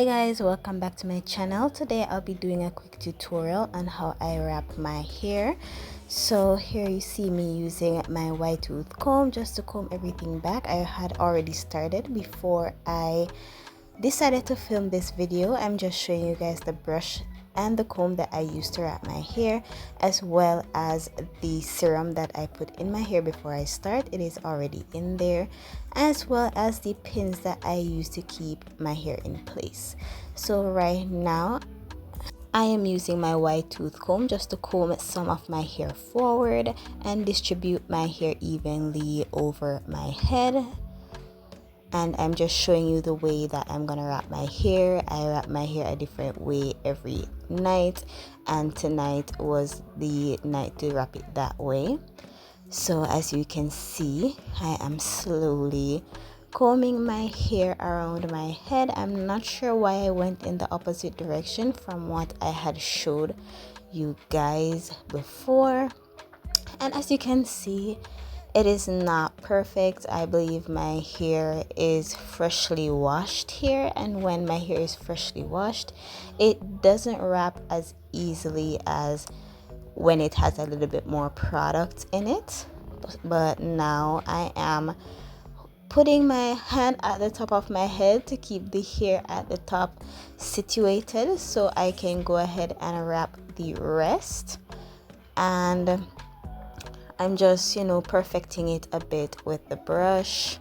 Guys, welcome back to my channel. Today I'll be doing a quick tutorial on how I wrap my hair. So here you see me using my wide tooth comb just to comb everything back. I had already started before I decided to film this video. I'm just showing you guys the brush and the comb that I used to wrap my hair, as well as the serum that I put in my hair before I start. It is already in there, as well as the pins that I use to keep my hair in place. So right now I am using my wide tooth comb just to comb some of my hair forward and distribute my hair evenly over my head. And I'm just showing you the way that I'm gonna wrap my hair. I wrap my hair a different way every night, and tonight was the night to wrap it that way. So as you can see, I am slowly combing my hair around my head. I'm not sure why I went in the opposite direction from what I had showed you guys before. And as you can see, it is not perfect. I believe my hair is freshly washed here, and when my hair is freshly washed, it doesn't wrap as easily as when it has a little bit more product in it. But now I am putting my hand at the top of my head to keep the hair at the top situated so I can go ahead and wrap the rest. And I'm just, perfecting it a bit with the brush.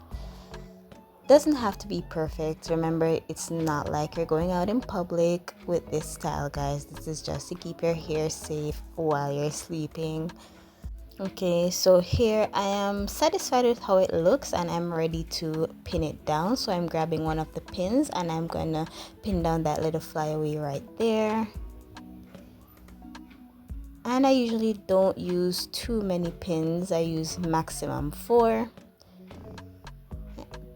Doesn't have to be perfect. Remember, it's not like you're going out in public with this style, guys. This is just to keep your hair safe while you're sleeping. Okay, so here I am satisfied with how it looks, and I'm ready to pin it down. So I'm grabbing one of the pins and I'm gonna pin down that little flyaway right there. And I usually don't use too many pins. I use maximum 4.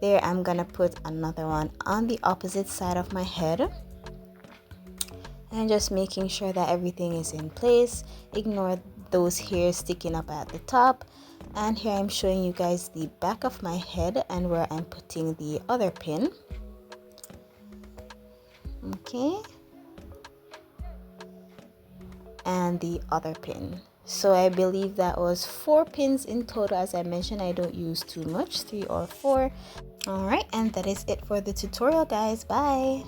There, I'm gonna put another one on the opposite side of my head, and just making sure that everything is in place. Ignore those hairs sticking up at the top. And here I'm showing you guys the back of my head and where I'm putting the other pin. Okay, and the other pin. So I believe that was 4 pins in total. As I mentioned, I don't use too much, 3 or 4. All right, and that is it for the tutorial, guys. Bye.